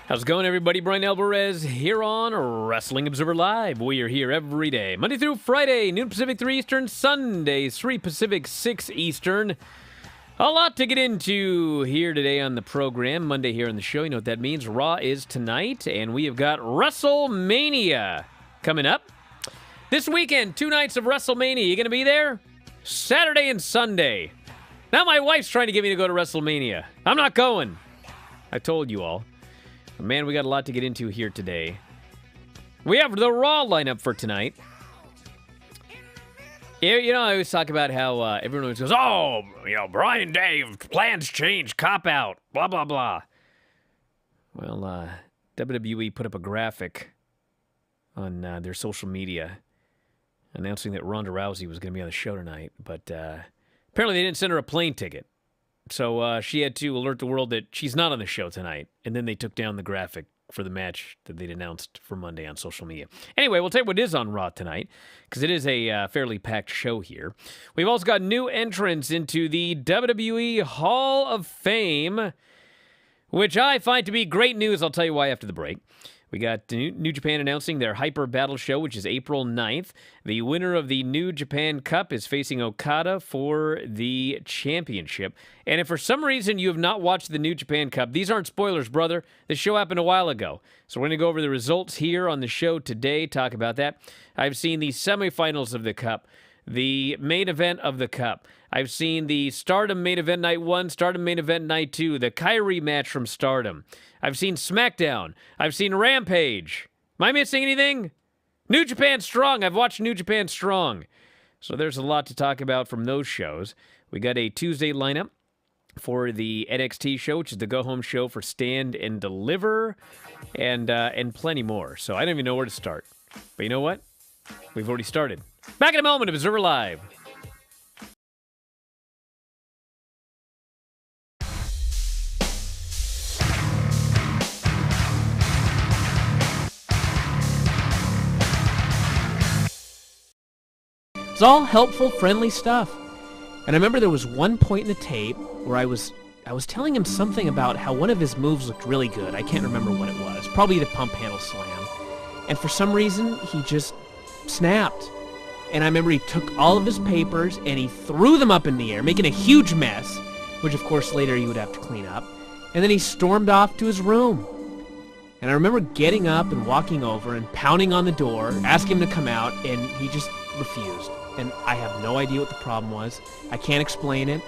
How's it going, everybody? Bryan Alvarez here on Wrestling Observer Live. We are here every day, Monday through Friday, noon Pacific, 3 Eastern, Sundays, 3 Pacific, 6 Eastern. A lot to get into here today on the program. Monday here on the show, you know what that means. Raw is tonight, and we have got Wrestlemania coming up. This weekend, 2 nights of WrestleMania. You going to be there? Saturday and Sunday. Now my wife's trying to get me to go to WrestleMania. I'm not going. I told you all. But man, we got a lot to get into here today. We have the Raw lineup for tonight. You know, I always talk about how everyone always goes, oh, you know, Brian Dave, plans change, cop out, blah, blah, blah. Well, WWE put up a graphic on their social media announcing that Ronda Rousey was going to be on the show tonight, but apparently they didn't send her a plane ticket. So she had to alert the world that she's not on the show tonight, and then they took down the graphic for the match that they'd announced for Monday on social media. Anyway, we'll tell you what is on Raw tonight, because it is a fairly packed show here. We've also got new entrants into the WWE Hall of Fame, which I find to be great news. I'll tell you why after the break. We got New Japan announcing their Hyper Battle show, which is April 9th. The winner of the New Japan Cup is facing Okada for the championship. And if for some reason you have not watched the New Japan Cup, these aren't spoilers, brother. This show happened a while ago. So we're going to go over the results here on the show today, talk about that. I've seen the semifinals of the Cup, the main event of the Cup. I've seen the Stardom main event night 1, Stardom main event night 2, the Kyrie match from Stardom. I've seen Smackdown. I've seen Rampage. Am I missing anything? New Japan Strong. I've watched New Japan Strong. So there's a lot to talk about from those shows. We got a Tuesday lineup for the NXT show, which is the go-home show for Stand and Deliver, and plenty more. So I don't even know where to start. But you know what? We've already started. Back in a moment of Observer Live. It's all helpful, friendly stuff. And I remember there was one point in the tape where I was telling him something about how one of his moves looked really good. I can't remember what it was. Probably the pump handle slam. And for some reason, he just snapped. And I remember he took all of his papers and he threw them up in the air, making a huge mess, which of course later he would have to clean up. And then he stormed off to his room. And I remember getting up and walking over and pounding on the door, asking him to come out, and he just refused. And I have no idea what the problem was. I can't explain it.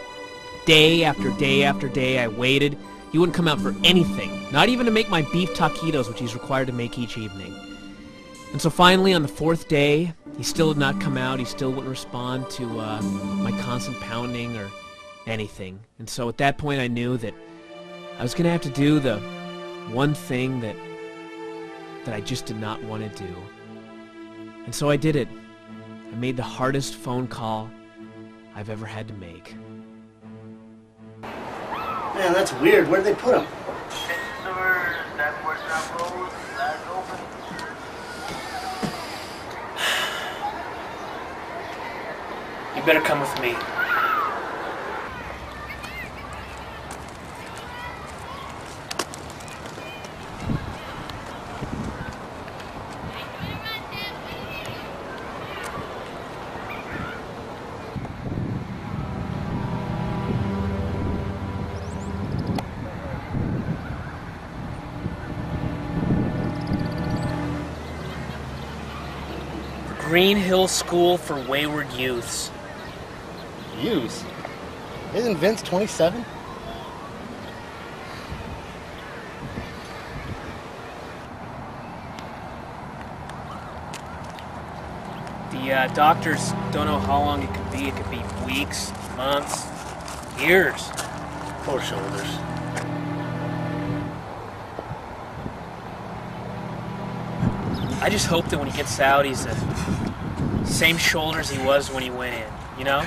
Day after day after day, I waited. He wouldn't come out for anything, not even to make my beef taquitos, which he's required to make each evening. And so finally, on the 4th day, he still did not come out. He still wouldn't respond to my constant pounding or anything. And so at that point, I knew that I was going to have to do the one thing that I just did not want to do. And so I did it. I made the hardest phone call I've ever had to make. Man, that's weird. Where'd they put him? You better come with me. Green Hill School for Wayward Youths. Youth? Isn't Vince 27? The doctors don't know how long it could be. It could be weeks, months, years. Poor shoulders. I just hope that when he gets out, he's the same shoulders he was when he went in, you know?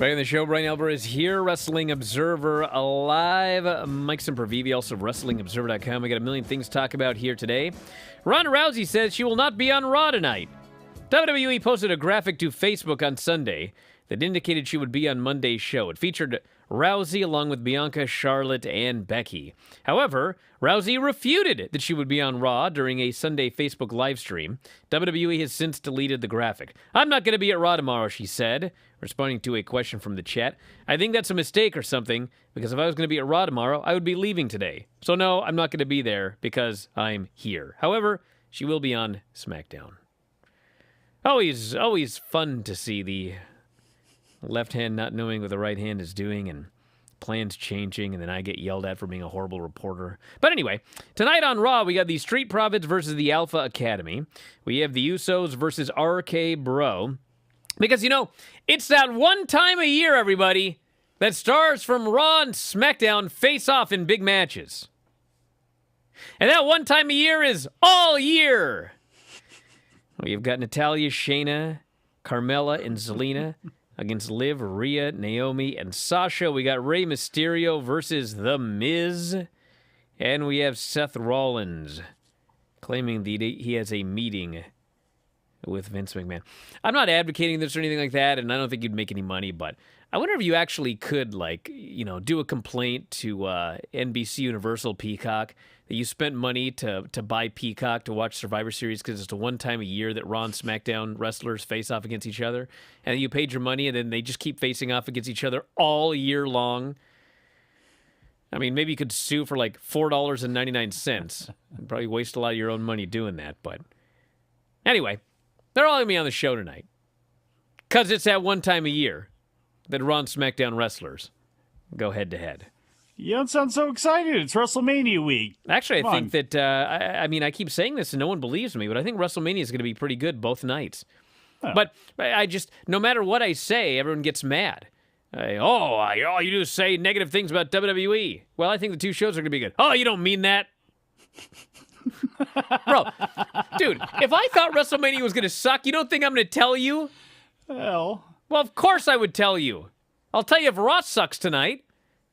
Back in the show, Bryan Alvarez here, Wrestling Observer Live. Mike Sempervive, also WrestlingObserver.com. We got a million things to talk about here today. Ronda Rousey says she will not be on Raw tonight. WWE posted a graphic to Facebook on Sunday that indicated she would be on Monday's show. It featured Rousey along with Bianca, Charlotte, and Becky. However, Rousey refuted that she would be on Raw during a Sunday Facebook live stream. WWE has since deleted the graphic. "I'm not going to be at Raw tomorrow," she said, responding to a question from the chat. "I think that's a mistake or something, because if I was going to be at Raw tomorrow, I would be leaving today. So no, I'm not going to be there because I'm here." However, she will be on Smackdown. Always fun to see the left hand not knowing what the right hand is doing and plans changing, and then I get yelled at for being a horrible reporter. But anyway, tonight on Raw, we got the Street Profits versus the Alpha Academy. We have the Usos versus RK Bro. Because, it's that one time a year, everybody, that stars from Raw and SmackDown face off in big matches. And that one time a year is all year. We've got Natalya, Shayna, Carmella, and Zelina against Liv, Rhea, Naomi, and Sasha. We got Rey Mysterio versus The Miz. And we have Seth Rollins claiming that he has a meeting with Vince McMahon. I'm not advocating this or anything like that, and I don't think you'd make any money, but I wonder if you actually could, do a complaint to NBC Universal Peacock that you spent money to buy Peacock to watch Survivor Series because it's the one time a year that Raw and SmackDown wrestlers face off against each other, and you paid your money, and then they just keep facing off against each other all year long. I mean, maybe you could sue for $4.99. You'd probably waste a lot of your own money doing that, but anyway, they're all going to be on the show tonight because it's that one time a year that Raw and SmackDown wrestlers go head-to-head. You don't sound so excited. It's WrestleMania week. Actually, I think that, I keep saying this and no one believes me, but I think WrestleMania is going to be pretty good both nights. Oh. But no matter what I say, everyone gets mad. All you do is say negative things about WWE. Well, I think the two shows are going to be good. Oh, you don't mean that? Bro, dude, if I thought WrestleMania was going to suck, you don't think I'm going to tell you? Well, of course I would tell you. I'll tell you if Raw sucks tonight.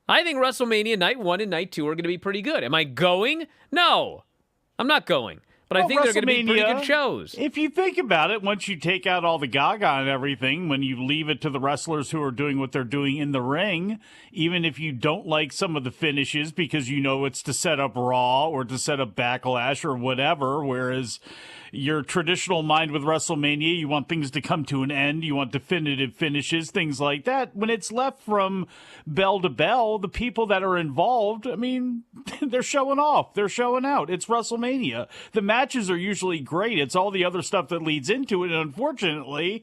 I think WrestleMania Night 1 and Night 2 are going to be pretty good. Am I going? No, I'm not going. But I think they're going to be pretty good shows. If you think about it, once you take out all the gaga and everything, when you leave it to the wrestlers who are doing what they're doing in the ring, even if you don't like some of the finishes because you know it's to set up Raw or to set up Backlash or whatever, whereas your traditional mind with WrestleMania, you want things to come to an end, you want definitive finishes, things like that. When it's left from bell to bell, the people that are involved, they're showing off. They're showing out. It's WrestleMania. The matches are usually great. It's all the other stuff that leads into it. And unfortunately,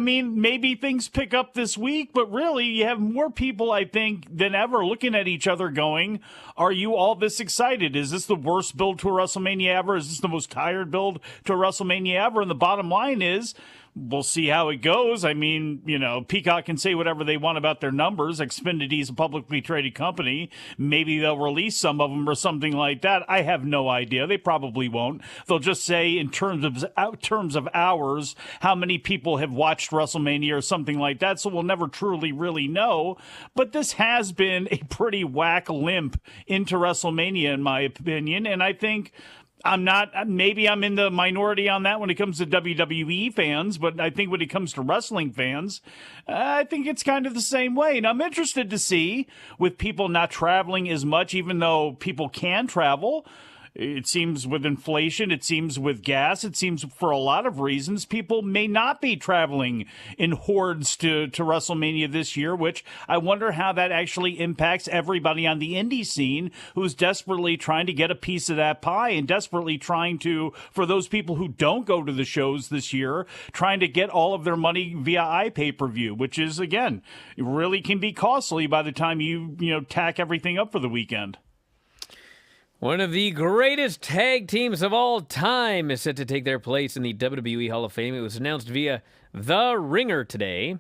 maybe things pick up this week, but really you have more people, I think, than ever looking at each other going, are you all this excited? Is this the worst build to a WrestleMania ever? Is this the most tired build to a WrestleMania ever? And the bottom line is, we'll see how it goes. Peacock can say whatever they want about their numbers. Xfinity is a publicly traded company. Maybe they'll release some of them or something like that. I have no idea. They probably won't. They'll just say in terms of hours, how many people have watched WrestleMania or something like that. So we'll never truly really know. But this has been a pretty whack limp into WrestleMania, in my opinion. And I think maybe I'm in the minority on that when it comes to WWE fans, but I think when it comes to wrestling fans, I think it's kind of the same way. And I'm interested to see, with people not traveling as much, even though people can travel, it seems with inflation, it seems with gas, it seems for a lot of reasons, people may not be traveling in hordes to WrestleMania this year, which I wonder how that actually impacts everybody on the indie scene who's desperately trying to get a piece of that pie and desperately trying to, for those people who don't go to the shows this year, trying to get all of their money via iPay-per-view, which is, again, really can be costly by the time you tack everything up for the weekend. One of the greatest tag teams of all time is set to take their place in the WWE Hall of Fame. It was announced via The Ringer today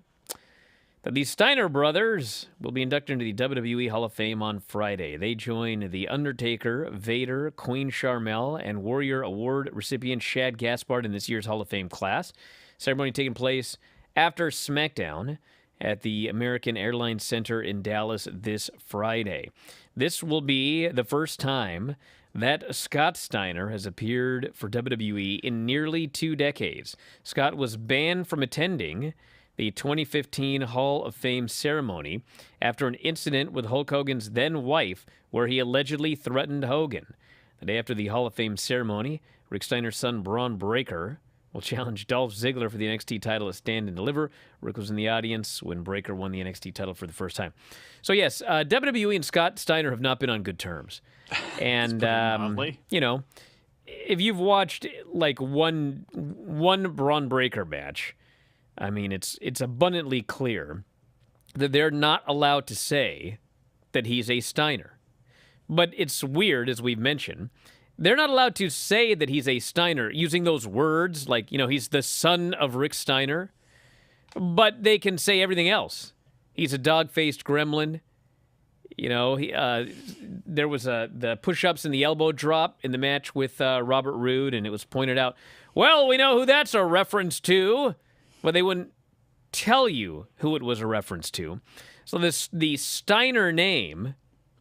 that the Steiner brothers will be inducted into the WWE Hall of Fame on Friday. They join The Undertaker, Vader, Queen Sharmell, and Warrior Award recipient Shad Gaspard in this year's Hall of Fame class. Ceremony taking place after SmackDown. at the American Airlines Center in Dallas this Friday. This will be the first time that Scott Steiner has appeared for WWE in nearly 2 decades. Scott was banned from attending the 2015 Hall of Fame ceremony after an incident with Hulk Hogan's then-wife where he allegedly threatened Hogan. The day after the Hall of Fame ceremony, Rick Steiner's son Braun Breaker will challenge Dolph Ziggler for the NXT title at Stand and Deliver. Rick was in the audience when Breaker won the NXT title for the first time. So yes, WWE and Scott Steiner have not been on good terms. And, you know, if you've watched like one Braun Breaker match, I mean, it's abundantly clear that they're not allowed to say that he's a Steiner. But it's weird, as we've mentioned. They're not allowed to say that he's a Steiner using those words like, you know, he's the son of Rick Steiner. But they can say everything else. He's a dog-faced gremlin. You know, there was the push-ups and the elbow drop in the match with Robert Roode, and it was pointed out, well, we know who that's a reference to. But they wouldn't tell you who it was a reference to. So the Steiner name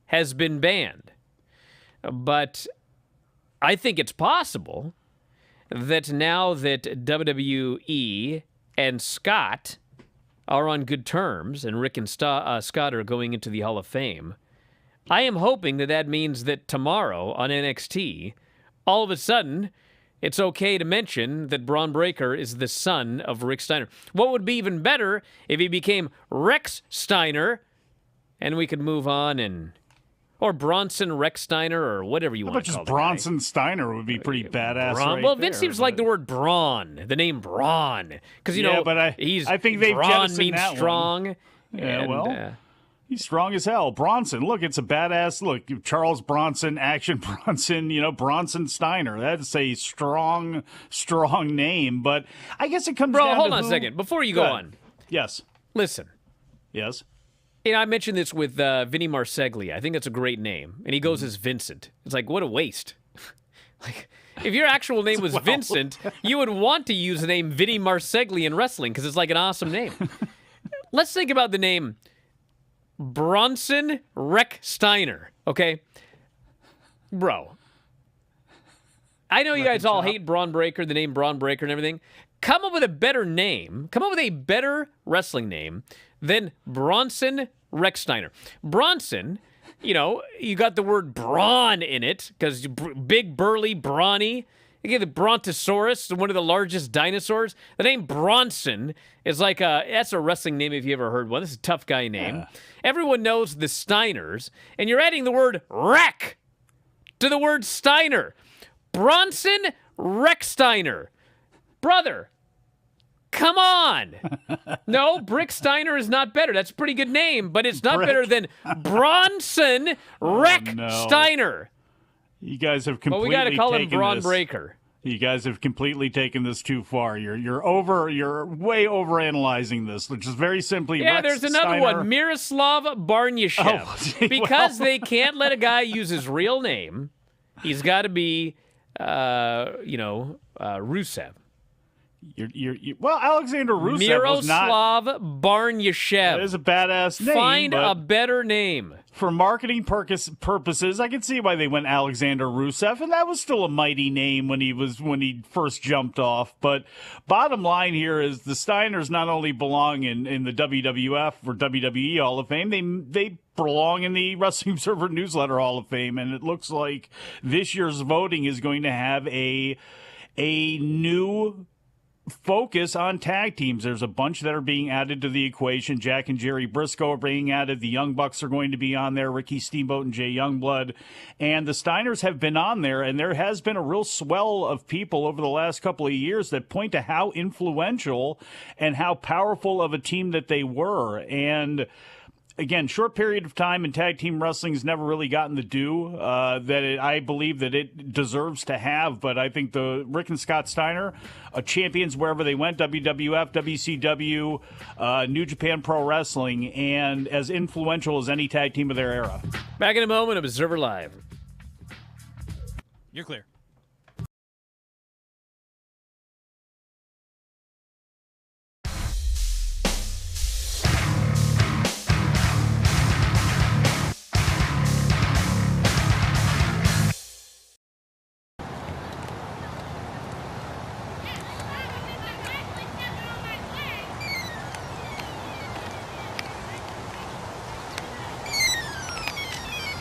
has been banned. But I think it's possible that now that WWE and Scott are on good terms, and Rick and Scott are going into the Hall of Fame, I am hoping that means that tomorrow on NXT, all of a sudden, it's okay to mention that Braun Breaker is the son of Rick Steiner. What would be even better if he became Rex Steiner, and we could move on or Bronson Rex Steiner, or whatever you want to call it. Bronson Steiner would be pretty badass. Right well, Vince seems like the word brawn, the name Braun, because but I think they've brawn means that strong. One. Yeah, and, he's strong as hell. Bronson, look, it's a badass look. Charles Bronson, Action Bronson, Bronson Steiner. That's a strong name. But I guess it comes down to hold on a second. Before you go on. Yes. Listen. Yes. I mentioned this with Vinny Marseglia. I think that's a great name. And he goes as Vincent. It's like, what a waste. Like, if your actual name was Vincent, you would want to use the name Vinny Marseglia in wrestling because it's like an awesome name. Let's think about the name Bronson Rex Steiner, okay? Bro. I know you guys all hate Braun Breaker, the name Braun Breaker and everything. Come up with a better name. Come up with a better wrestling name than Bronson Rex Steiner. Bronson, you got the word brawn in it because big, burly, brawny. You get the Brontosaurus, one of the largest dinosaurs. The name Bronson is like that's a wrestling name if you ever heard one. This is a tough guy name. Yeah. Everyone knows the Steiners, and you're adding the word Wreck to the word Steiner. Bronson Rex Steiner. Brother, come on. No, Brick Steiner is not better. That's a pretty good name, but it's not better than Bronson Rex Steiner. You guys have completely we got to call him Braun Breaker. You guys have completely taken this too far. You're way overanalyzing this, which is very simply Yeah, Rex there's another Steiner. one, Miroslav Barnyashev. Because they can't let a guy use his real name, he's got to be Rusev. Well, Alexander Rusev Miroslav Barnyashev. That is a badass name. Find a better name. For marketing purposes, I can see why they went Alexander Rusev, and that was still a mighty name when he first jumped off. But bottom line here is the Steiners not only belong in the WWF or WWE Hall of Fame, they belong in the Wrestling Observer Newsletter Hall of Fame, and it looks like this year's voting is going to have a new focus on tag teams. There's a bunch that are being added to the equation. Jack and Jerry Briscoe are being added. The Young Bucks are going to be on there. Ricky Steamboat and Jay Youngblood. And the Steiners have been on there, and there has been a real swell of people over the last couple of years that point to how influential and how powerful of a team that they were. And again, short period of time in tag team wrestling has never really gotten the due I believe that it deserves to have. But I think the Rick and Scott Steiner, champions wherever they went, WWF, WCW, New Japan Pro Wrestling, and as influential as any tag team of their era. Back in a moment, Observer Live. You're clear.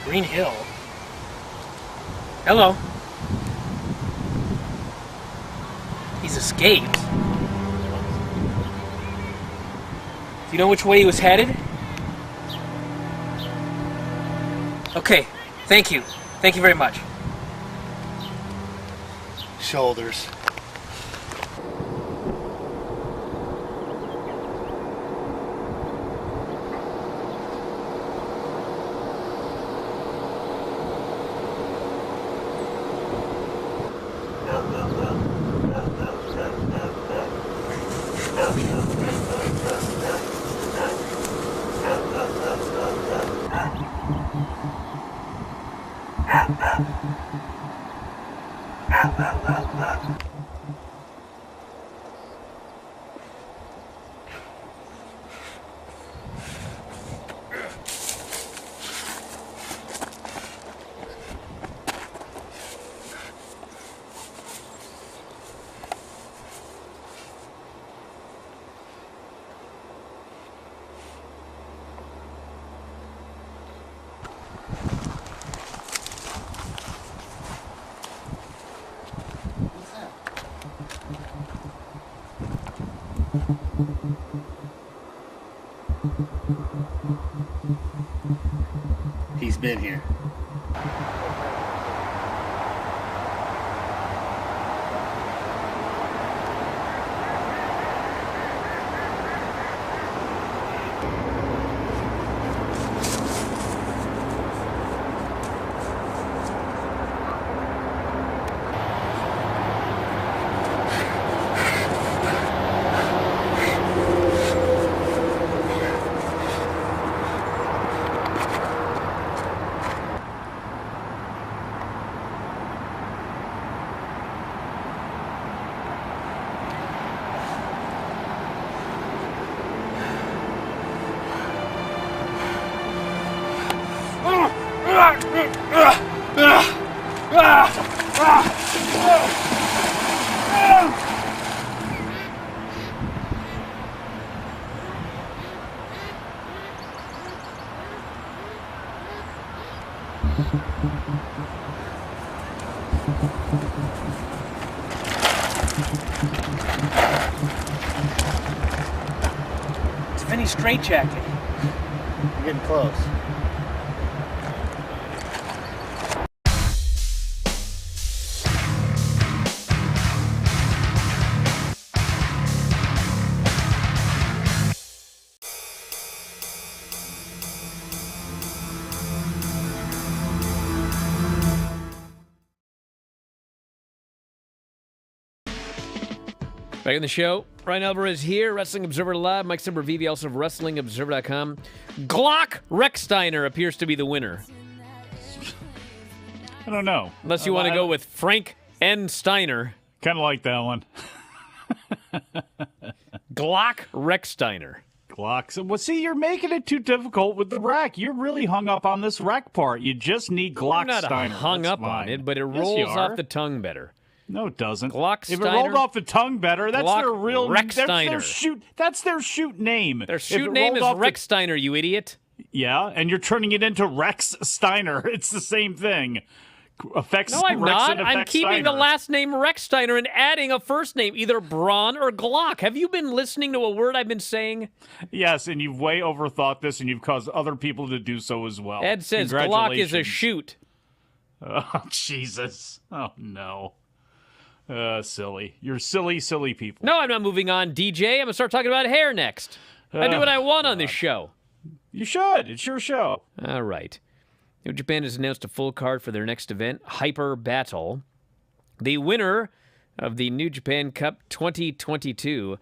Green Hill? Hello? He's escaped. Do you know which way he was headed? Okay, thank you. Thank you very much. Shoulders. He's been here. It's Vinny's straitjacket. We're getting close. Back in the show, Bryan Alvarez here, Wrestling Observer Live, Mike Sempervive, also of WrestlingObserver.com. Glock Steiner appears to be the winner. I don't know. Unless you want to go with Frank N. Steiner. Kind of like that one. Glock Steiner. Glocks. Well, see, you're making it too difficult with the wreck. You're really hung up on this wreck part. You just need Glock I'm not Steiner. hung That's up fine. on it, but it Yes, rolls you are. off the tongue better. No, it doesn't. Glock If it Steiner. rolled off the tongue better, that's Glock their real Rex Steiner. That's their shoot name. Their If shoot it name rolled is off Rex Steiner, you idiot. Yeah, and you're turning it into Rex Steiner. It's the same thing. Affects No, I'm Rex not. and I'm affects keeping the Steiner. last name Rex Steiner and adding a first name, either Braun or Glock. Have you been listening to a word I've been saying? Yes, and you've way overthought this, and you've caused other people to do so as well. Ed says Glock is a Congratulations. shoot. Oh, Jesus. Oh, no. Silly. You're silly, silly people. No, I'm not moving on, DJ. I'm going to start talking about hair next. I do what I want on this show. You should. It's your show. All right. New Japan has announced a full card for their next event, Hyper Battle. The winner of the New Japan Cup 2022,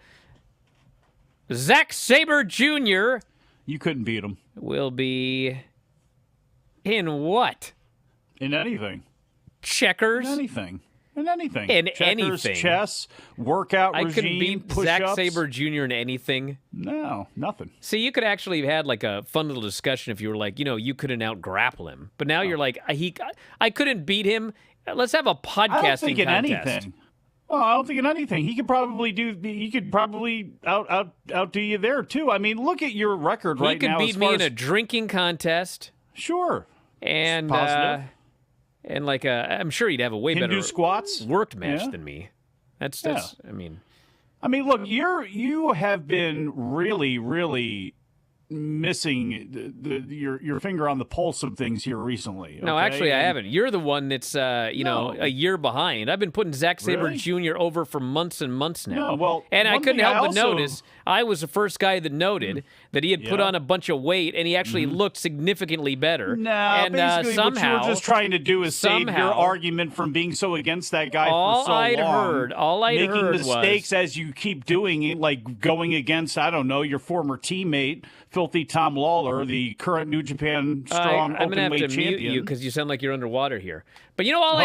Zack Sabre Jr., You couldn't beat him. will be in what? In anything. Checkers? In anything. In anything. In Checkers, anything. chess, workout I regime, couldn't beat push-ups. Zack Sabre Jr. in anything. No, nothing. See, you could actually have had like a fun little discussion if you were like, you couldn't out-grapple him. But now you're like, I couldn't beat him. Let's have a podcasting I don't think in contest. anything. Oh, I don't think in anything. He could probably outdo you there too. I mean, look at your record right He now. could as beat far me in as- a drinking contest. Sure. and Positive. I'm sure he'd have a way Can better do squats. worked match Yeah. than me. That's I mean, Look, you have been really, really missing your finger on the pulse of things here recently. no, okay? actually I haven't. You're the one that's a year behind. I've been putting Zack Sabre Really? Jr. over for months and months now. No, well, and I one couldn't thing I help but also- notice I was the first guy that noted that he had put Yeah. on a bunch of weight and he actually looked significantly better. No, and basically somehow what you were just trying to do is save your somehow- argument from being so against that guy All for so I'd long. heard- all I'd making heard was- mistakes as you keep doing it, like going against, I don't know, your former teammate, Filthy Tom Lawler, the current New Japan Strong I'm gonna have Openweight to mute champion. you because you sound like you're underwater here. But you know, all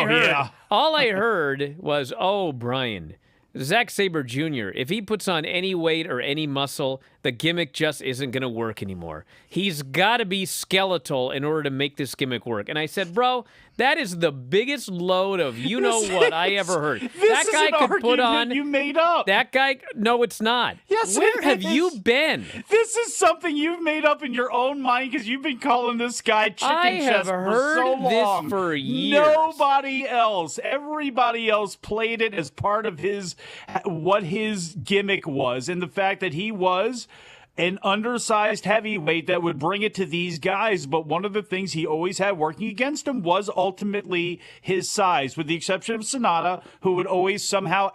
I heard was, oh, Bryan, Zack Sabre Jr., if he puts on any weight or any muscle, the gimmick just isn't going to work anymore. He's got to be skeletal in order to make this gimmick work. And I said, bro, that is the biggest load of what I ever heard. This That is guy an could put argument on... you made up. That guy... No, it's not. Yes, Where it have is. you been? This is something you've made up in your own mind because you've been calling this guy chicken I have chest for heard so this long. for years. Nobody else, everybody else played it as part of what his gimmick was, and the fact that he was an undersized heavyweight that would bring it to these guys. But one of the things he always had working against him was ultimately his size, with the exception of Sonata, who would always somehow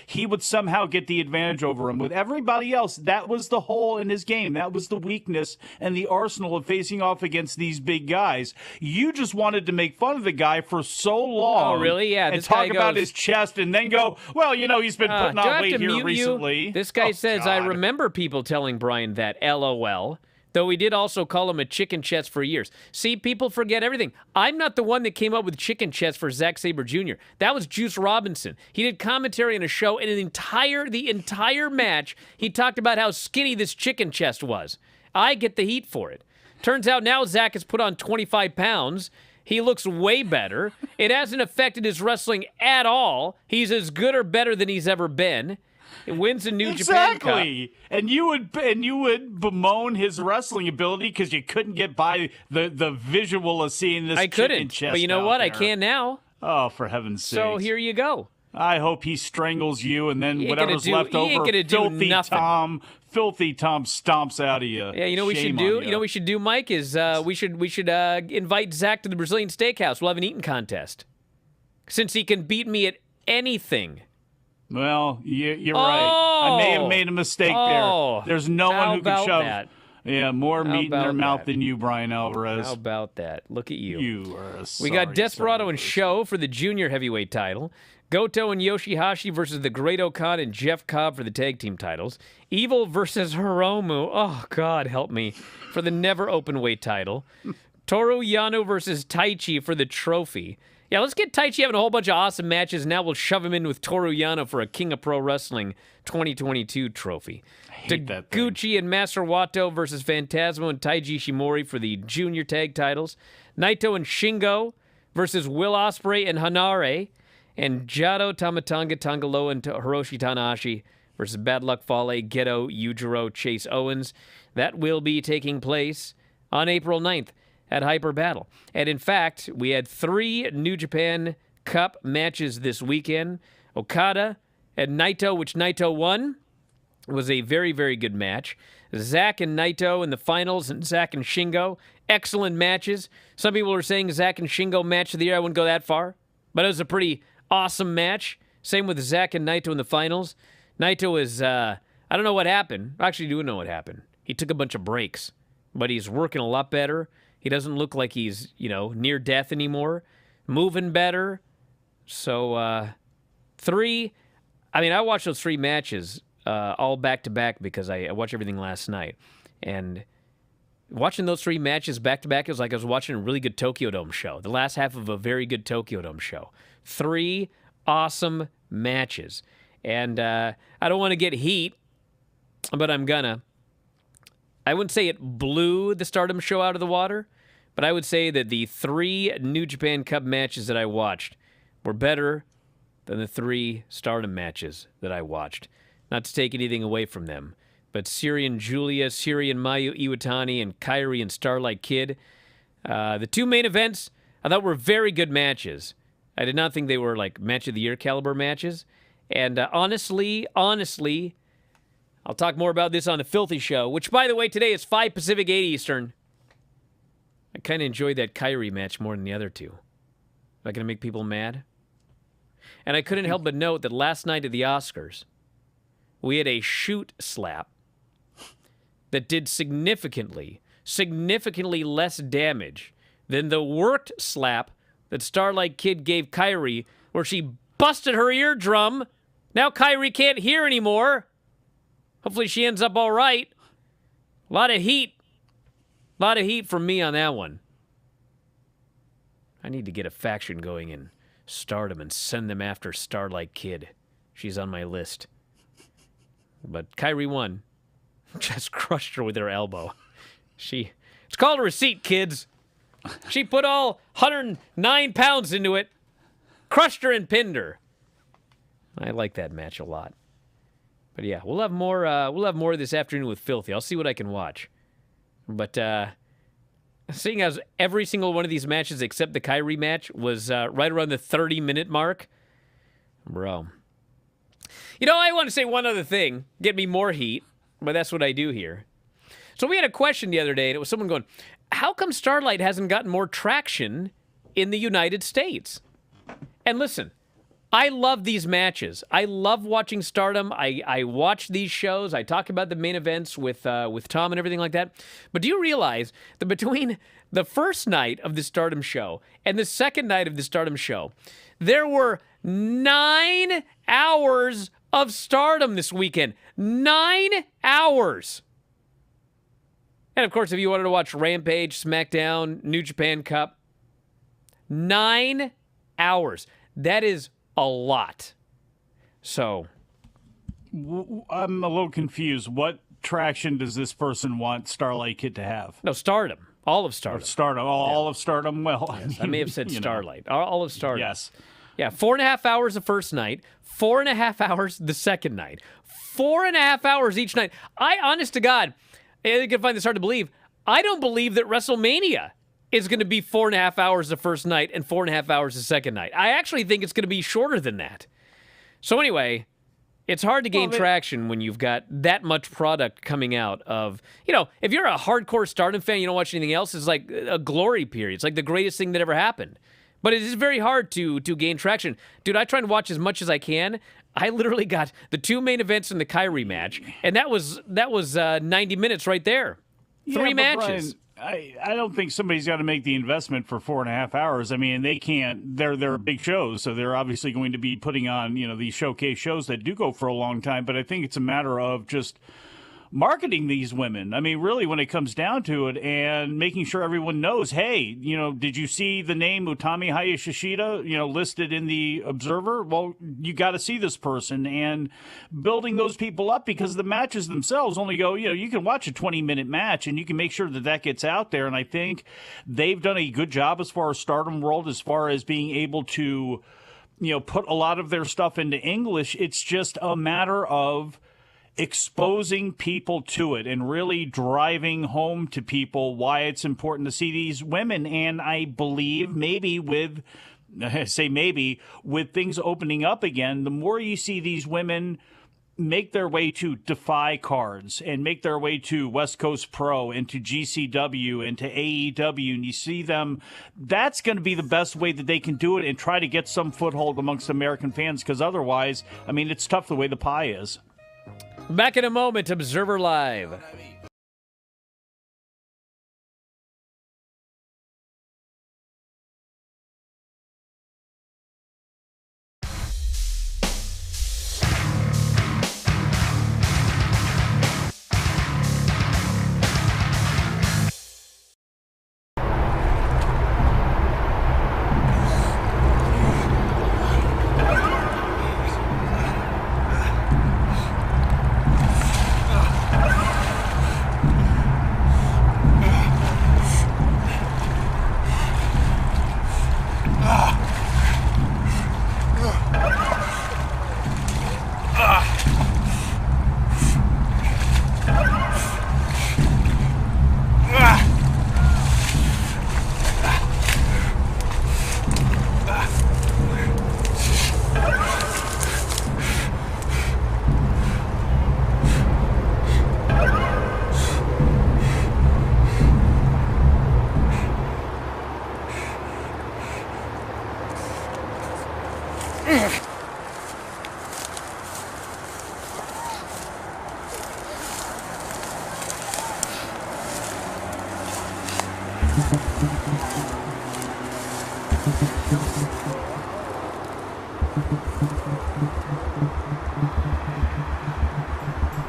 he would somehow get the advantage over him. With everybody else, that was the hole in his game. That was the weakness and the arsenal of facing off against these big guys. You just wanted to make fun of the guy for so long. Oh, really? Yeah, And this guy talk about goes- his chest and then go, well, he's been putting do I on have weight to here mute recently. you? This guy says, I God. remember people telling Bryan that, LOL. Though we did also call him a chicken chest for years. See, people forget everything. I'm not the one that came up with chicken chest for Zack Sabre Jr. That was Juice Robinson. He did commentary on a show, and the entire match, he talked about how skinny this chicken chest was. I get the heat for it. Turns out now Zack has put on 25 pounds. He looks way better. It hasn't affected his wrestling at all. He's as good or better than he's ever been. It wins the New Japan Cup. Exactly. And you would bemoan his wrestling ability because you couldn't get by the visual of seeing this I chicken couldn't. chest But you know out what? I there. can now. Oh, for heaven's sake. So here you go. I hope he strangles you, and then He ain't whatever's gonna do- left he ain't over, gonna do nothing. Filthy Tom stomps out of you. Yeah, you know what we Shame should do? on You know what we should do, Mike, is we should invite Zach to the Brazilian Steakhouse. We'll have an eating contest. Since he can beat me at anything. Well, you're right. I may have made a mistake Oh. there. There's no How one who can about shove that? more meat in their about mouth that? than you, Bryan Alvarez. How about that? Look at you. You are a We got Desperado sorry and person. Show for the junior heavyweight title. Goto and Yoshihashi versus the Great Okan and Jeff Cobb for the tag team titles. Evil versus Hiromu. Oh, God, help me. For the never open weight title. Toru Yano versus Taichi for the trophy. Yeah, let's get Taichi having a whole bunch of awesome matches. Now we'll shove him in with Toru Yano for a King of Pro Wrestling 2022 trophy. hate that thing. Taguchi and Master Wato versus Phantasmo and Taiji Shimori for the junior tag titles. Naito and Shingo versus Will Ospreay and Hanare. And Jado, Tamatanga, Tangaloa, and Hiroshi Tanahashi versus Bad Luck Fale, Geto, Yujiro, Chase Owens. That will be taking place on April 9th at Hyper Battle. And in fact, we had 3 New Japan Cup matches this weekend. Okada and Naito, which Naito won. It was a very, very good match. Zack and Naito in the finals, and Zack and Shingo. Excellent matches. Some people were saying Zack and Shingo match of the year. I wouldn't go that far. But it was a pretty awesome match. Same with Zack and Naito in the finals. Naito is, I don't know what happened. I actually do know what happened. He took a bunch of breaks. But he's working a lot better. He doesn't look like he's, near death anymore. Moving better. So, 3... I watched those 3 matches all back-to-back because I watched everything last night. And watching those 3 matches back-to-back, it was like I was watching a really good Tokyo Dome show. The last half of a very good Tokyo Dome show. 3 awesome matches. And I don't want to get heat, but I'm gonna. I wouldn't say it blew the Stardom show out of the water, but I would say that the 3 New Japan Cup matches that I watched were better than the 3 Stardom matches that I watched. Not to take anything away from them, but Siri and Julia, Siri and Mayu Iwatani, and Kairi and Starlight Kid, The two main events I thought were very good matches. I did not think they were like match of the year caliber matches. And honestly, I'll talk more about this on the Filthy Show, which, by the way, today is 5 Pacific, 8 Eastern. I kind of enjoyed that Kyrie match more than the other two. Am I going to make people mad? And I couldn't help but note that last night at the Oscars, we had a shoot slap that did significantly less damage than the worked slap that Starlight Kid gave Kyrie, where she busted her eardrum. Now Kyrie can't hear anymore. Hopefully she ends up all right. A lot of heat from me on that one. I need to get a faction going in Stardom and send them after Starlight Kid. She's on my list. But Kyrie won. Just crushed her with her elbow. It's called a receipt, kids. She put all 109 pounds into it, crushed her and pinned her. I like that match a lot. But yeah, we'll have more this afternoon with Filthy. I'll see what I can watch. But seeing as every single one of these matches except the Kyrie match was right around the 30-minute mark, bro. You know, I want to say one other thing, get me more heat, but that's what I do here. So we had a question the other day, and it was someone going, how come Starlight hasn't gotten more traction in the United States? And listen, I love these matches. I love watching Stardom. I watch these shows. I talk about the main events with Tom and everything like that. But do you realize that between the first night of the Stardom show and the second night of the Stardom show, there were 9 hours of Stardom this weekend? 9 hours. And of course, if you wanted to watch Rampage, Smackdown, New Japan Cup, 9 hours. That is a lot. So I'm a little confused. What traction does this person want Starlight Kid to have? No, Stardom. All of Stardom. All of Stardom. Well, yes, I may have said Starlight. All of Stardom. Yes. Yeah, 4.5 hours the first night, 4.5 hours the second night, 4.5 hours each night. Honest to God, I can find this hard to believe. I don't believe that WrestleMania is going to be 4.5 hours the first night and 4.5 hours the second night. I actually think it's going to be shorter than that. So anyway, it's hard to gain traction when you've got that much product coming out of, if you're a hardcore Stardom fan, you don't watch anything else, it's like a glory period. It's like the greatest thing that ever happened. But it is very hard to gain traction. Dude, I try and watch as much as I can. I literally got the 2 main events in the Kyrie match, and that was 90 minutes right there. 3 matches. Brian, I don't think somebody's got to make the investment for 4.5 hours. I mean, they can't. They're big shows, so they're obviously going to be putting on these showcase shows that do go for a long time. But I think it's a matter of just marketing these women. I mean, really, when it comes down to it, and making sure everyone knows, hey, did you see the name Utami Hayashishita, listed in the Observer? Well, you got to see this person, and building those people up, because the matches themselves only go, you can watch a 20-minute match, and you can make sure that gets out there. And I think they've done a good job as far as Stardom World, as far as being able to, put a lot of their stuff into English. It's just a matter of exposing people to it and really driving home to people why it's important to see these women. And I believe with things opening up again, the more you see these women make their way to Defy cards and make their way to West Coast Pro and to GCW and to AEW, and you see them, that's going to be the best way that they can do it and try to get some foothold amongst American fans, because otherwise, I mean, it's tough the way the pie is. Back in a moment, Observer Live.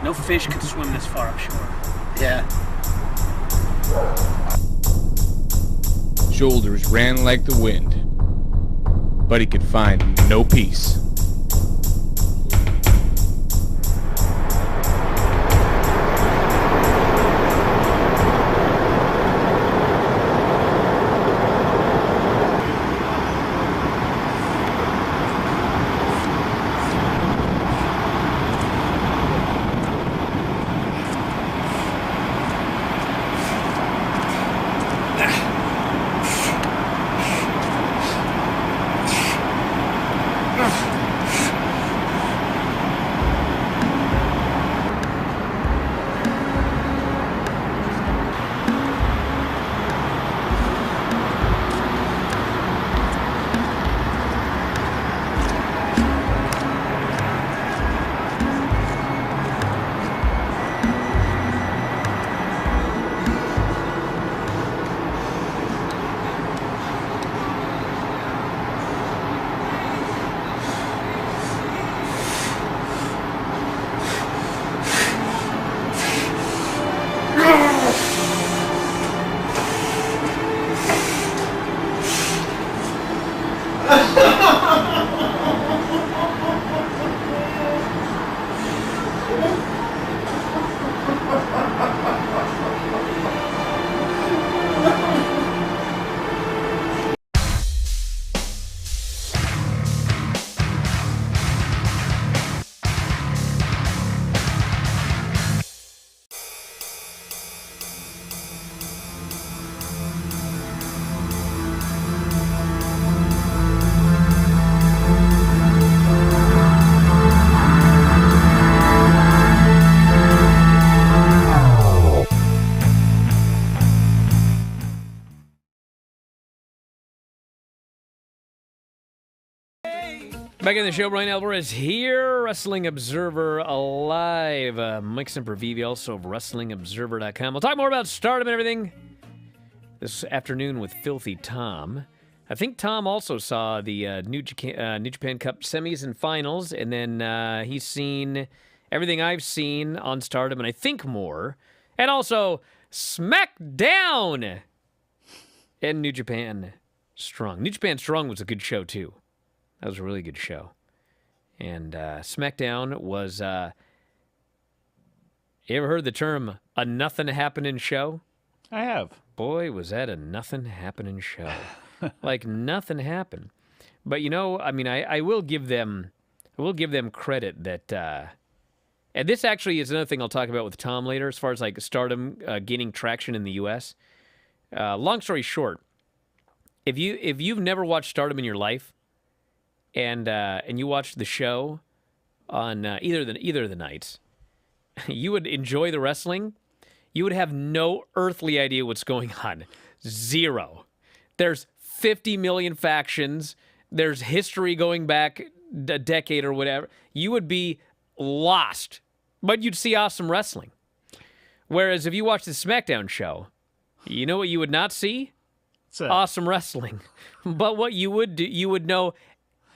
No fish could swim this far upshore. Yeah. Shoulders ran like the wind, but he could find no peace. Back in the show, Bryan Alvarez here, Wrestling Observer Alive. Mike Sempervive, also of WrestlingObserver.com. We'll talk more about Stardom and everything this afternoon with Filthy Tom. I think Tom also saw the New Japan Cup semis and finals, and then he's seen everything I've seen on Stardom, and I think more. And also Smackdown and New Japan Strong. New Japan Strong was a good show, too. That was a really good show. And Smackdown was, you ever heard the term a nothing happening show? I have. Boy, was that a nothing happening show. Like nothing happened. But you know, I mean, I will give them credit that, and this actually is another thing I'll talk about with Tom later, as far as like Stardom gaining traction in the U.S. Long story short, if you've never watched Stardom in your life, and you watched the show on either of the nights, you would enjoy the wrestling. You would have no earthly idea what's going on. Zero. There's 50 million factions. There's history going back a decade or whatever. You would be lost, but you'd see awesome wrestling. Whereas if you watch the Smackdown show, you know what you would not see? Awesome wrestling. But what you would do, you would know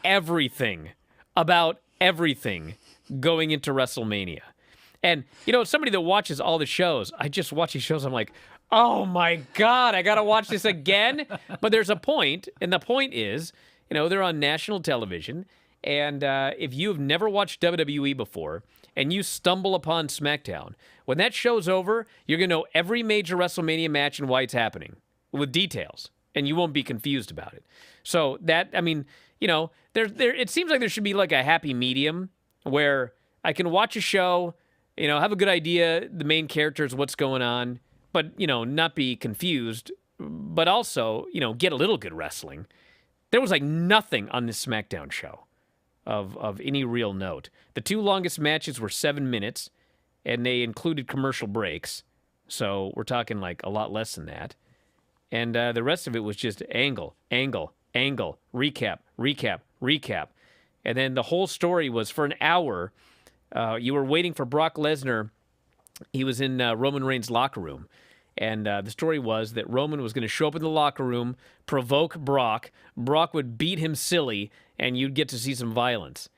everything about everything going into WrestleMania. And, you know, somebody that watches all the shows, I just watch these shows, I'm like, oh my God, I got to watch this again? But there's a point, and the point is, you know, they're on national television, and if you've never watched WWE before, and you stumble upon SmackDown, when that show's over, you're going to know every major WrestleMania match and why it's happening, with details, and you won't be confused about it. So that, I mean, you know, it seems like there should be like a happy medium where I can watch a show, you know, have a good idea, the main characters, what's going on, but, you know, not be confused, but also, you know, get a little good wrestling. There was like nothing on this SmackDown show of any real note. The two longest matches were 7 minutes, and they included commercial breaks, so we're talking like a lot less than that. And the rest of it was just angle, recap. And then the whole story was for an hour. You were waiting for Brock Lesnar. He was in Roman Reigns' locker room. And the story was that Roman was going to show up in the locker room, provoke Brock. Brock would beat him silly, and you'd get to see some violence.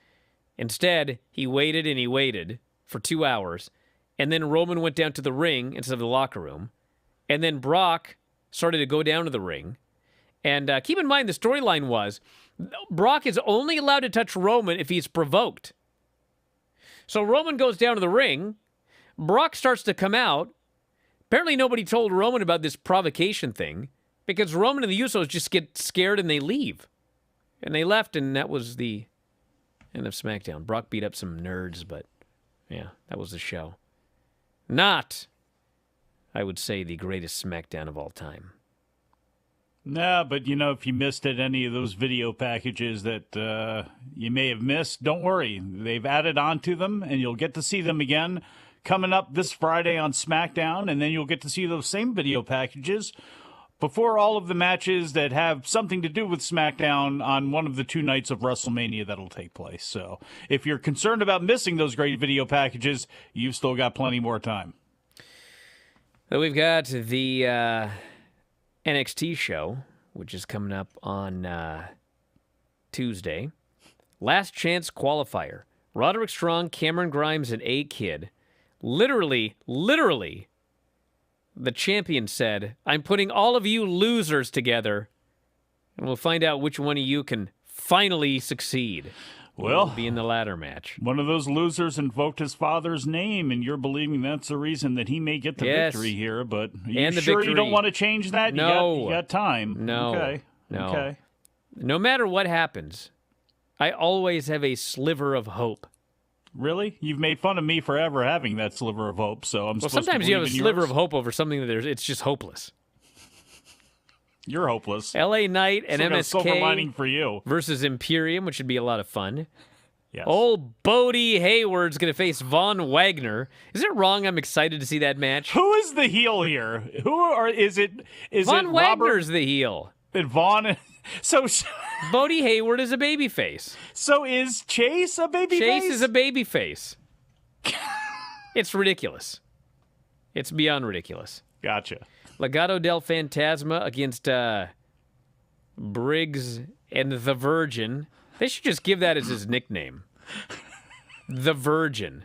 Instead, he waited and he waited for 2 hours, and then Roman went down to the ring instead of the locker room. And then Brock started to go down to the ring. And keep in mind, the storyline was Brock is only allowed to touch Roman if he's provoked. So Roman goes down to the ring. Brock starts to come out. Apparently nobody told Roman about this provocation thing because Roman and the Usos just get scared and they leave. And they left, and that was the end of SmackDown. Brock beat up some nerds, but yeah, that was the show. Not, I would say, the greatest SmackDown of all time. Nah, but if you missed any of those video packages that you may have missed, don't worry. They've added on to them, and you'll get to see them again coming up this Friday on SmackDown, and then you'll get to see those same video packages before all of the matches that have something to do with SmackDown on one of the 2 nights of WrestleMania that'll take place. So if you're concerned about missing those great video packages, you've still got plenty more time. So we've got the NXT show, which is coming up on Tuesday. Last chance qualifier. Roderick Strong, Cameron Grimes, and A-Kid. Literally, the champion said, I'm putting all of you losers together, and we'll find out which one of you can finally succeed. Well, We'll be in the ladder match. One of those losers invoked his father's name, and you're believing that's the reason that he may get the victory here. But are you sure you don't want to change that? No. You got time. No. Okay. No. Okay. No matter what happens, I always have a sliver of hope. Really? You've made fun of me forever having that sliver of hope, so I'm supposed to sometimes you have a believe in sliver yours? of hope over something that it's just hopeless. You're hopeless. LA Knight and Still got a silver lining MSK for you. versus Imperium, which should be a lot of fun. Yes. Old Bodie Hayward's going to face Von Wagner. Is it wrong I'm excited to see that match? Who is the heel here? Is it Von Robert Wagner's the heel. and Vaughn? So Bodie Hayward is a babyface. so is Chase a baby Chase face? is a babyface. It's ridiculous. It's beyond ridiculous. Gotcha. Legado del Fantasma against Briggs and the Virgin. They should just give that as his nickname. The Virgin.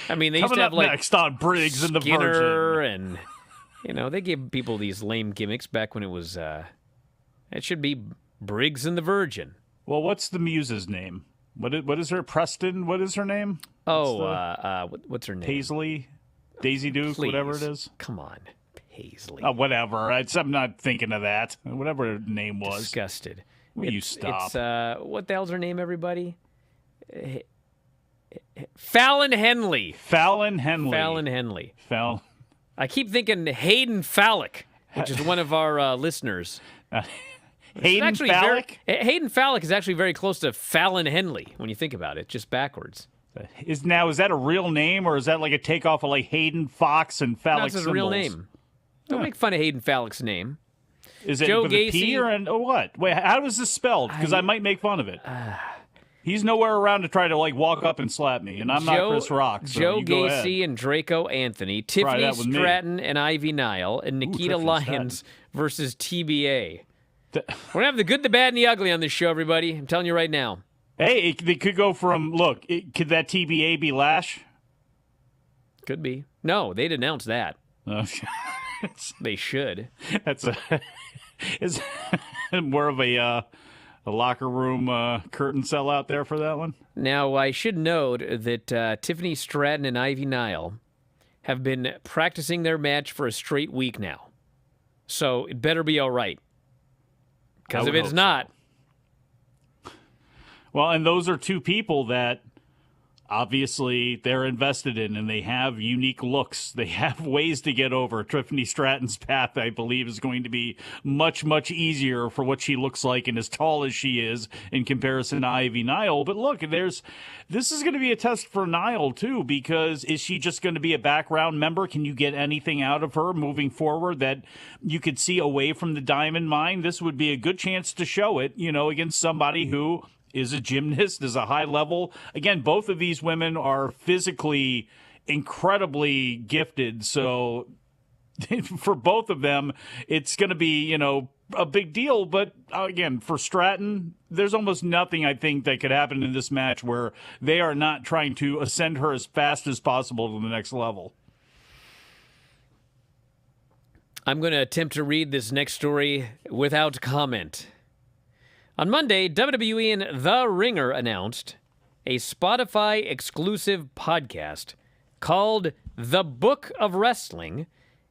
I mean, they used Coming to have up like next on Briggs and the Skinner Virgin. and they gave people these lame gimmicks back when it was it should be Briggs and the Virgin. Well, what's the muse's name? What is her? Preston? What is her name? What's her name? Paisley? Daisy Duke? Please. Whatever it is. Come on, Paisley. Whatever. I'm not thinking of that. Whatever her name was. Disgusted. Will you stop? It's what the hell's her name, everybody? Fallon Henley. Fallon Henley. I keep thinking Hayden Fallick, which is one of our listeners. Hayden Fallick? Hayden Fallick is actually very close to Fallon Henley when you think about it, just backwards. Is that a real name, or is that like a takeoff of like Hayden Fox and Fallick That's his symbols? real name. Don't make fun of Hayden Fallick's name. Is it Joe with a P Gacy? or what? Wait, how is this spelled? Because I might make fun of it. He's nowhere around to try to like walk up and slap me, and I'm not Chris Rock. So Joe you go ahead. Gacy and Draco Anthony, Tiffany that with me. Stratton and Ivy Nile, and Nikita Tiffany Lyons versus TBA. We're gonna have the good, the bad, and the ugly on this show, everybody. I'm telling you right now. Hey, they could go from could that TBA be Lash? Could be. No, they'd announce that. They should. Is more of a locker room curtain sell out there for that one? Now, I should note that Tiffany Stratton and Ivy Nile have been practicing their match for a straight week now. So it better be all right. Because if it's not... Well, and those are two people that obviously they're invested in, and they have unique looks. They have ways to get over. Tiffany Stratton's path, I believe, is going to be much, much easier for what she looks like and as tall as she is in comparison to Ivy Nile. But look, this is going to be a test for Nile, too, because is she just going to be a background member? Can you get anything out of her moving forward that you could see away from the Diamond Mine? This would be a good chance to show it, against somebody who is a gymnast, is a high level. Again, both of these women are physically incredibly gifted. So for both of them, it's going to be, a big deal. But again, for Stratton, there's almost nothing I think that could happen in this match where they are not trying to ascend her as fast as possible to the next level. I'm going to attempt to read this next story without comment. On Monday, WWE and The Ringer announced a Spotify exclusive podcast called The Book of Wrestling,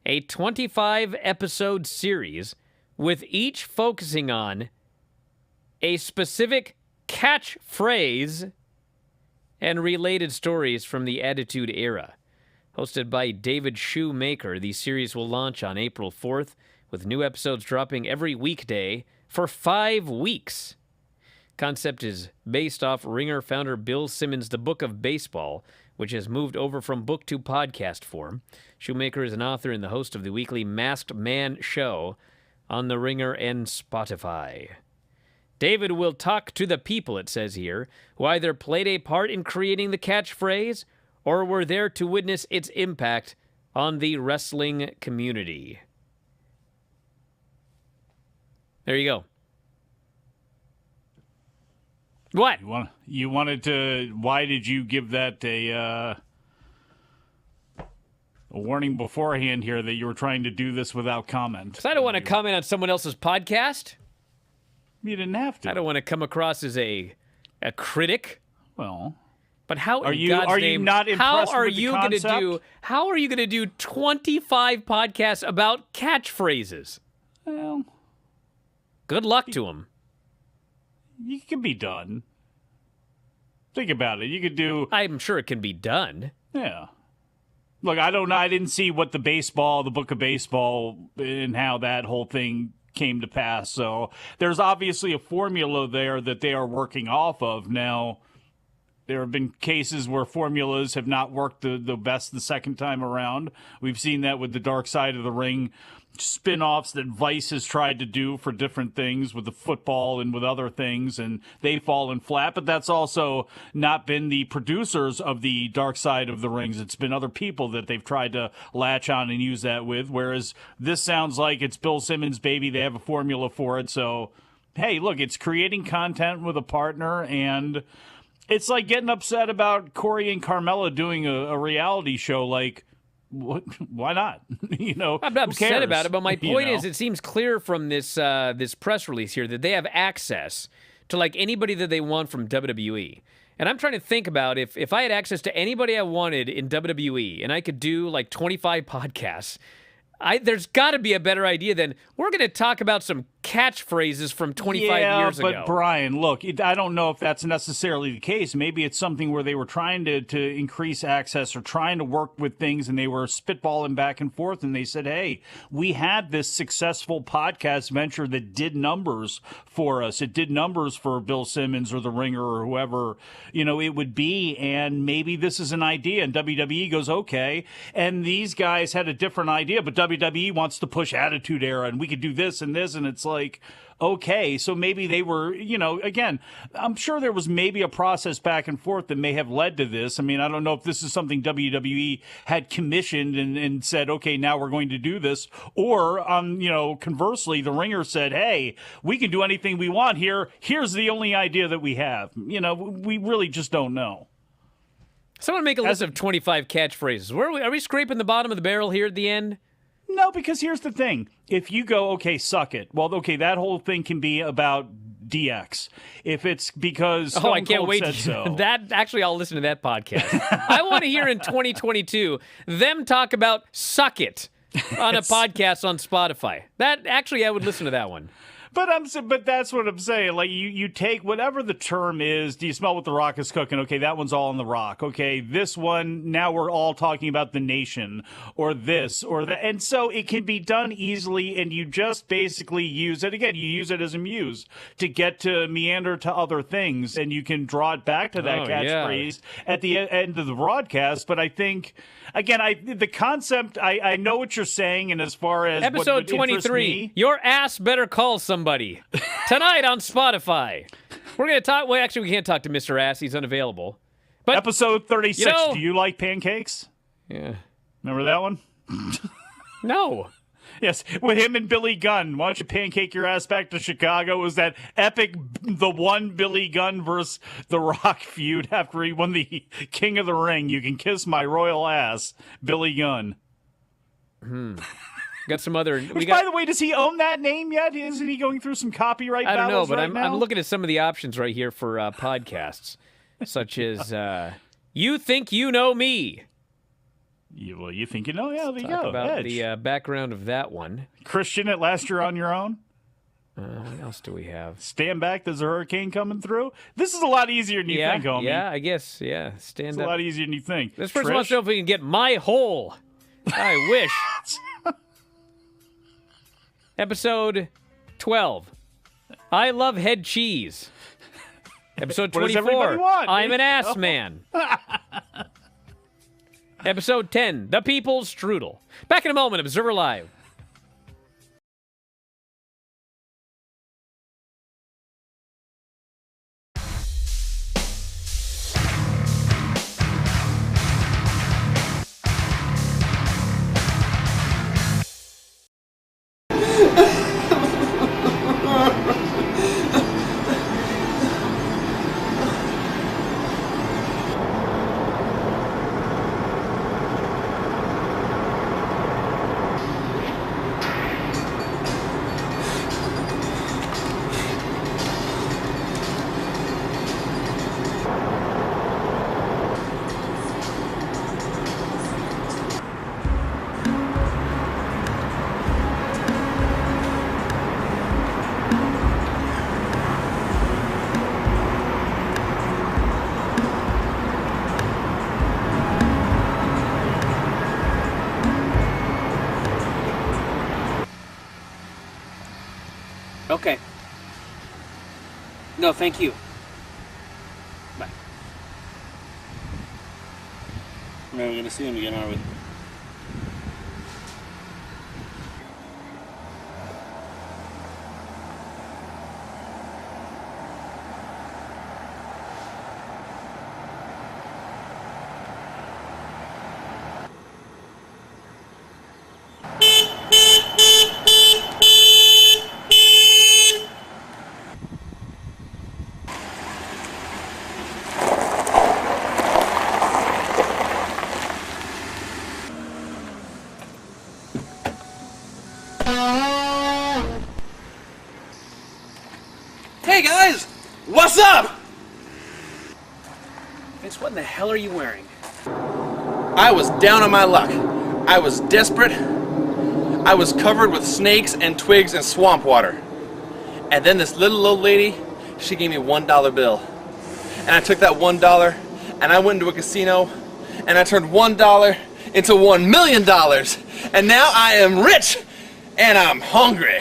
a 25-episode series with each focusing on a specific catchphrase and related stories from the Attitude Era. Hosted by David Shoemaker, the series will launch on April 4th, with new episodes dropping every weekday for 5 weeks. Concept is based off Ringer founder Bill Simmons' The Book of Baseball, which has moved over from book to podcast form. Shoemaker is an author and the host of the weekly Masked Man show on The Ringer and Spotify. David will talk to the people, it says here, who either played a part in creating the catchphrase or were there to witness its impact on the wrestling community. There you go. What? You wanted to... Why did you give that a warning beforehand here that you were trying to do this without comment? Because I don't want to comment on someone else's podcast. You didn't have to. I don't want to come across as a critic. Well... But how are you not impressed with the concept? How are you going to do 25 podcasts about catchphrases? Well, good luck to them. You can be done. Think about it. You could do. I'm sure it can be done. Yeah. Look, I don't know. I didn't see what the Book of Baseball, and how that whole thing came to pass. So there's obviously a formula there that they are working off of now. There have been cases where formulas have not worked the best the second time around. We've seen that with the Dark Side of the Ring spin-offs that Vice has tried to do for different things with the football and with other things, and they've fallen flat. But that's also not been the producers of the Dark Side of the Rings. It's been other people that they've tried to latch on and use that with, whereas this sounds like it's Bill Simmons' baby. They have a formula for it. So, hey, look, it's creating content with a partner, and... it's like getting upset about Corey and Carmella doing a reality show. Like, why not? I'm not upset about it, but my point is, it seems clear from this press release here that they have access to like anybody that they want from WWE. And I'm trying to think about if I had access to anybody I wanted in WWE and I could do like 25 podcasts. There's got to be a better idea than we're going to talk about some catchphrases from 25 years ago. Yeah, but Brian, look, I don't know if that's necessarily the case. Maybe it's something where they were trying to increase access or trying to work with things, and they were spitballing back and forth, and they said, hey, we had this successful podcast venture that did numbers for us. It did numbers for Bill Simmons or The Ringer or whoever, it would be, and maybe this is an idea. And WWE goes, okay. And these guys had a different idea, but WWE wants to push Attitude Era, and we could do this and this, and it's like, okay, so maybe they were, again, I'm sure there was maybe a process back and forth that may have led to this. I mean, I don't know if this is something WWE had commissioned and said, okay, now we're going to do this, or, conversely, The Ringer said, hey, we can do anything we want here. Here's the only idea that we have. We really just don't know. Someone make a list of 25 catchphrases. Are we scraping the bottom of the barrel here at the end? No, because here's the thing. If you go, okay, suck it. Well, okay, that whole thing can be about DX. If it's because Stone I can't Cold wait said so. I'll listen to that podcast. I want to hear in 2022 them talk about Suck It on a podcast on Spotify. I would listen to that one. But that's what I'm saying. Like, you take whatever the term is. Do you smell what the Rock is cooking? Okay, that one's all on the Rock. Okay, this one, now we're all talking about the Nation or this or that. And so it can be done easily, and you just basically use it. Again, you use it as a muse to get to meander to other things, and you can draw it back to that catchphrase at the end of the broadcast. But I think, again, the concept, I know what you're saying, and as far as Episode 23, your ass better call somebody. Tonight on Spotify. We're going to talk. Well, actually, we can't talk to Mr. Ass. He's unavailable. But Episode 36. Do you like pancakes? Yeah. Remember that one? No. Yes, with him and Billy Gunn. Why don't you pancake your ass back to Chicago? It was that epic, the one Billy Gunn versus The Rock feud after he won the King of the Ring. You can kiss my royal ass, Billy Gunn. Got some other. By the way, does he own that name yet? Isn't he going through some copyright I don't know, battles but right now? I'm looking at some of the options right here for podcasts, such as You Think You Know Me. You think you know? Yeah, there you Talk go. about Edge. the background of that one. Christian, at last you're on your own. What else do we have? Stand back, there's a hurricane coming through. This is a lot easier than you think, homie. Yeah, I guess. Yeah, stand It's up. a lot easier than you think. This person Trish? wants to know if we can get my hole. I wish. Episode 12. I love head cheese. Episode What does 24. everybody want? I'm an ass man. Episode 10. The People's Strudel. Back in a moment. Observer Live. Okay. No, thank you. Bye. We're never gonna see him again, are we? Hey guys! What's up? Vince, what in the hell are you wearing? I was down on my luck. I was desperate. I was covered with snakes and twigs and swamp water. And then this little old lady, she gave me $1 bill. And I took that $1 and I went into a casino and I turned $1 into $1 million. And now I am rich and I'm hungry.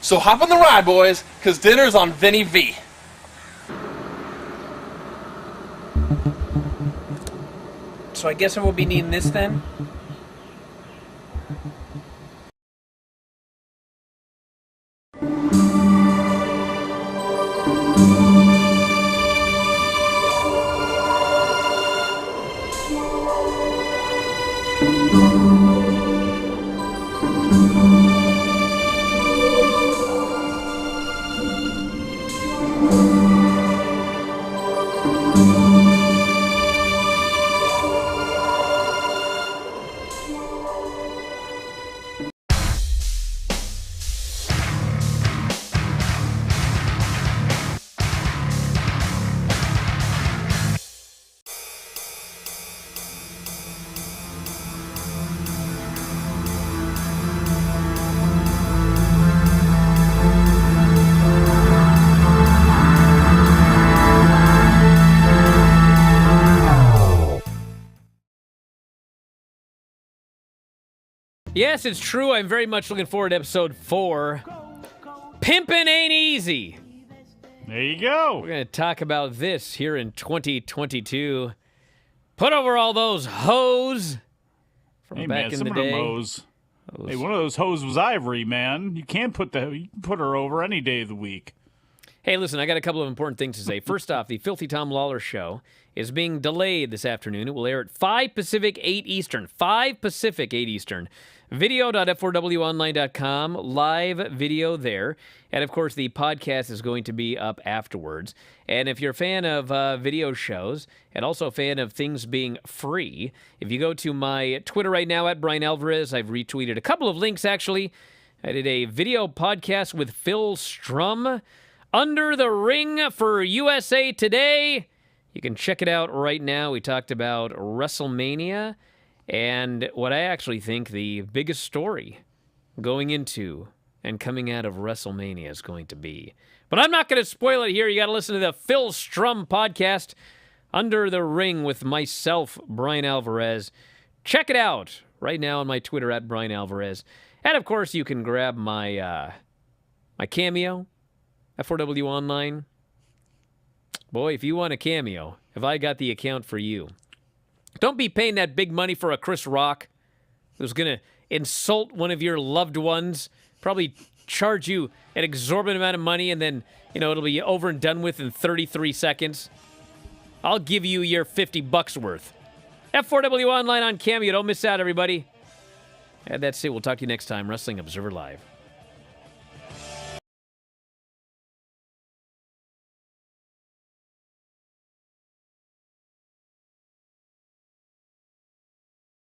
So hop on the ride, boys, because dinner's on Vinny V. So I guess I will be needing this then? Yes, it's true. I'm very much looking forward to episode 4. Pimpin' ain't easy. There you go. We're going to talk about this here in 2022. Put over all those hoes from Hey, back man, in some the of them day. hoes. Hey, one of those hoes was Ivory, man. You can put her over any day of the week. Hey, listen, I got a couple of important things to say. First off, the Filthy Tom Lawler show is being delayed this afternoon. It will air at 5 Pacific, 8 Eastern. 5 Pacific, 8 Eastern. Video.f4wonline.com, live video there. And, of course, the podcast is going to be up afterwards. And if you're a fan of video shows and also a fan of things being free, if you go to my Twitter right now, at Bryan Alvarez, I've retweeted a couple of links, actually. I did a video podcast with Phil Strum, Under the Ring for USA Today. You can check it out right now. We talked about Wrestlemania and what I actually think the biggest story going into and coming out of WrestleMania is going to be. But I'm not going to spoil it here. You got to listen to the Phil Strum podcast, Under the Ring, with myself, Bryan Alvarez. Check it out right now on my Twitter, at Bryan Alvarez. And, of course, you can grab my my Cameo, F4W Online. Boy, if you want a Cameo, have I got the account for you. Don't be paying that big money for a Chris Rock who's going to insult one of your loved ones, probably charge you an exorbitant amount of money, and then, it'll be over and done with in 33 seconds. I'll give you your $50 worth. F4W Online on Cameo. Don't miss out, everybody. And that's it. We'll talk to you next time. Wrestling Observer Live.